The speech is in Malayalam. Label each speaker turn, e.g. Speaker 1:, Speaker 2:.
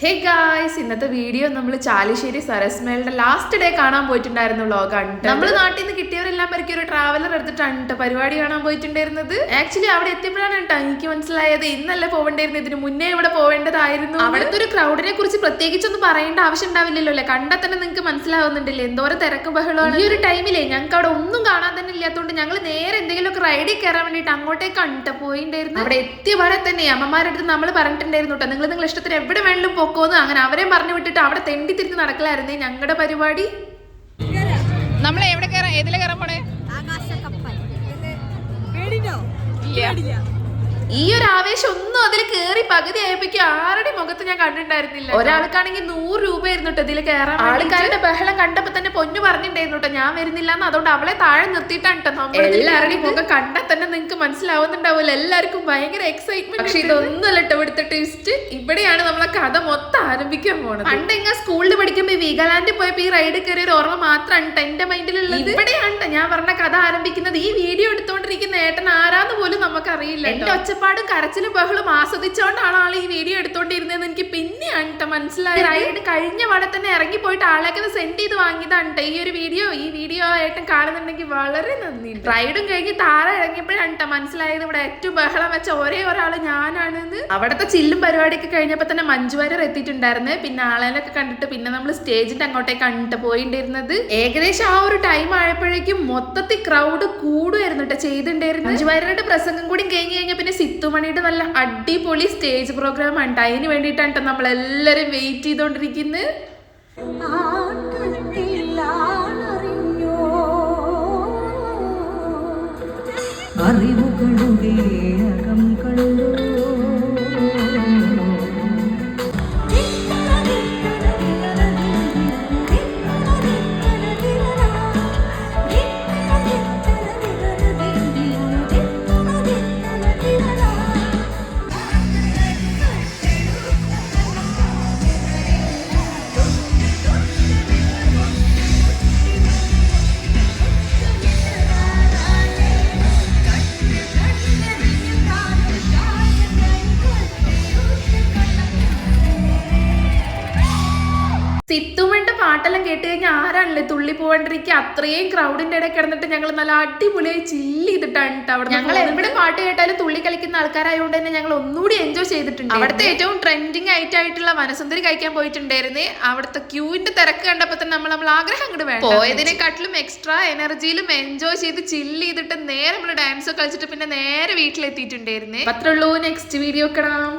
Speaker 1: ഹേ ഗായ്സ്, ഇന്നത്തെ വീഡിയോ നമ്മൾ ചാലിശ്ശേരി സരസ്മേളുടെ ലാസ്റ്റ് ഡേ കാണാൻ പോയിട്ടുണ്ടായിരുന്നു വ്ളോഗാണ്. നമ്മൾ നാട്ടിൽ നിന്ന് കിട്ടിയവരെല്ലാം പേർക്ക് ഒരു ട്രാവലർ എടുത്തിട്ടാണ് പരിപാടി കാണാൻ പോയിട്ടുണ്ടായിരുന്നത്. ആക്ച്വലി അവിടെ എത്തിയപ്പോഴാണ് കേട്ടോ എനിക്ക് മനസ്സിലായത് ഇന്നല്ല പോവേണ്ടിയിരുന്നത്, ഇതിന് മുന്നേ ഇവിടെ പോവേണ്ടതായിരുന്നു. അവിടുത്തെ ഒരു ക്രൗഡിനെ കുറിച്ച് പ്രത്യേകിച്ചൊന്നും പറയേണ്ട ആവശ്യം ഉണ്ടാവില്ലല്ലോ അല്ലെ, കണ്ടാൽ തന്നെ നിങ്ങൾക്ക് മനസ്സിലാവുന്നുണ്ടല്ലേ എന്തോരം തിരക്കും ബഹളമാണ്. ഈ ഒരു ടൈമിലേ ഞങ്ങൾക്ക് അവിടെ ഒന്നും കാണാൻ തന്നെ ഇല്ലാത്തതുകൊണ്ട് ഞങ്ങൾ നേരെ എന്തെങ്കിലുമൊക്കെ റൈഡിൽ കയറാൻ വേണ്ടിയിട്ട് അങ്ങോട്ടേക്കാണ് കേട്ടോ പോയിണ്ടായിരുന്നു. അവിടെ എത്തിയപാടെ തന്നെ അമ്മമാരുടെ അടുത്ത് നമ്മൾ പറഞ്ഞിട്ടുണ്ടായിരുന്നു കേട്ടോ, നിങ്ങൾ ഇഷ്ടത്തിന് എവിടെ വേണമെങ്കിലും പോക്കോന്ന്. അങ്ങനെ അവരെ പറഞ്ഞു വിട്ടിട്ട് അവിടെ തെണ്ടി തിരിഞ്ഞ് നടക്കലായിരുന്നേ ഞങ്ങളുടെ പരിപാടി.
Speaker 2: നമ്മൾ എവിടെ കയറാം, ഏതിലെ കയറാൻ പോണേ?
Speaker 1: ഈ ഒരു ആവേശം ഒന്നും അതിൽ കയറി പകുതി ആയപ്പോഴേക്കും ആരുടെ മുഖത്ത് ഞാൻ കണ്ടിട്ടുണ്ടായിരുന്നില്ല. ഒരാൾക്കാണെങ്കിൽ 100 രൂപയായിരുന്നു കേട്ടോ ഇതിൽ കയറാൻ. ആൾക്കാരുടെ ബഹളം കണ്ടപ്പോ തന്നെ പൊന്നു പറഞ്ഞിട്ടുണ്ടായിരുന്നു കേട്ടോ ഞാൻ വരുന്നില്ല എന്ന്. അതുകൊണ്ട് അവളെ താഴെ നിർത്തിയിട്ടാണ് കേട്ടോ. എല്ലാവരുടെയും മുഖം കണ്ടാൽ തന്നെ നിങ്ങൾക്ക് മനസ്സിലാവുന്നുണ്ടാവില്ല, എല്ലാവർക്കും ഭയങ്കര എക്സൈറ്റ്മെന്റ്. പക്ഷെ ഇതൊന്നുമല്ല കേട്ടോ ഇവിടുത്തെ ട്വിസ്റ്റ്. ഇവിടെയാണ് നമ്മളെ കഥ മൊത്തം ആരംഭിക്കാൻ പോണത്. പണ്ട് ഇങ്ങനെ സ്കൂളിൽ പഠിക്കുമ്പോ വീഗാലാൻഡിൽ പോയപ്പോ ഈ റൈഡ് കയറിയ ഒരു ഓർമ്മ മാത്രമാണ് എന്റെ മൈൻഡിലുള്ളത്. ഇവിടെയാണ് ഞാൻ പറഞ്ഞ കഥ ആരംഭിക്കുന്നത്. ഈ വീഡിയോ എടുത്തോണ്ടിരിക്കുന്ന ഏട്ടൻ ആരാന്ന് പോലും നമുക്കറിയില്ല. എന്റെ ഒച്ചപ്പാടും കരച്ചിലും ബഹളും ആസ്വദിച്ചോണ്ടാണ് ആൾ ഈ വീഡിയോ എടുത്തോണ്ടിരുന്നതെന്ന് എനിക്ക് പിന്നെയാണ് മനസ്സിലായി. റൈഡ് കഴിഞ്ഞ പാടെ തന്നെ ഇറങ്ങി പോയിട്ട് ആളേക്ക് സെൻഡ് ചെയ്ത് വാങ്ങിയതാണ് ഈ ഒരു വീഡിയോ. ഈ വീഡിയോ ഏട്ടൻ കാണുന്നുണ്ടെങ്കിൽ വളരെ നന്ദി. റൈഡും കഴിഞ്ഞ് താഴെ ഇറങ്ങിയപ്പോഴാണ് മനസ്സിലായത് ഇവിടെ ഏറ്റവും ബഹളം വെച്ച ഒരേ ഒരാൾ ഞാനാണെന്ന്. അവിടുത്തെ ചില്ലും പരിപാടിയൊക്കെ കഴിഞ്ഞപ്പോ തന്നെ മഞ്ജു വാര്യർ എത്തിയിട്ടുണ്ടായിരുന്നു. പിന്നെ ആളെയൊക്കെ കണ്ടിട്ട് പിന്നെ നമ്മൾ സ്റ്റേജിന്റെ അങ്ങോട്ടേക്ക് കണ്ടിട്ട് പോയിണ്ടായിരുന്നത്. ഏകദേശം ആ ഒരു ടൈം ആയപ്പോഴേക്കും മൊത്തത്തിൽ ക്രൗഡ് കൂടുമായിരുന്നു കേട്ടോ ചെയ്തിട്ടുണ്ടായിരുന്നു. മഞ്ജു വാര്യരുടെ പ്രസംഗം കൂടി കഴിഞ്ഞ് കഴിഞ്ഞാൽ പിന്നെ സിത്തുമണിയുടെ നല്ല അടിപൊളി സ്റ്റേജ് പ്രോഗ്രാം ആണ്. അതിന് വേണ്ടിയിട്ടാണ് നമ്മൾ എല്ലാരും വെയിറ്റ് ചെയ്തോണ്ടിരിക്കുന്നത്.
Speaker 3: അറിവുകളുടെ അകം കണ്ടു
Speaker 1: സിത്തുമണിന്റെ പാട്ടെല്ലാം കേട്ട് കഴിഞ്ഞാൽ ആരാണല്ലേ തുള്ളി പോകാണ്ടിരിക്കുക. അത്രയും ക്രൗഡിന്റെ ഇടയിൽ കിടന്നിട്ട് ഞങ്ങൾ നല്ല അടിപൊളിയായി ചില്ല് ചെയ്തിട്ടാണ് അവിടെ. ഞങ്ങൾ എവിടെ പാട്ട് കേട്ടാലും തുള്ളി കളിക്കുന്ന ആൾക്കാരായതുകൊണ്ട് തന്നെ ഞങ്ങൾ ഒന്നുകൂടി എൻജോയ് ചെയ്തിട്ടുണ്ട്. അവിടുത്തെ ഏറ്റവും ട്രെൻഡിങ് ആയിട്ടുള്ള വനസുന്ദരി കഴിക്കാൻ പോയിട്ടുണ്ടായിരുന്നേ. അവിടുത്തെ ക്യൂവിന്റെ തിരക്ക് കണ്ടപ്പോ തന്നെ നമ്മൾ ആഗ്രഹം അങ്ങോട്ട് വേണം. പോയതിനെക്കാട്ടിലും എക്സ്ട്രാ എനർജിയിലും എൻജോയ് ചെയ്ത് ചില്ല് ചെയ്തിട്ട് നേരെ നമ്മൾ ഡാൻസ് കളിച്ചിട്ട് പിന്നെ നേരെ വീട്ടിലെത്തിയിട്ടുണ്ടായിരുന്നേ. അത്രേ ഉള്ളൂ. നെക്സ്റ്റ് വീഡിയോ കാണാം.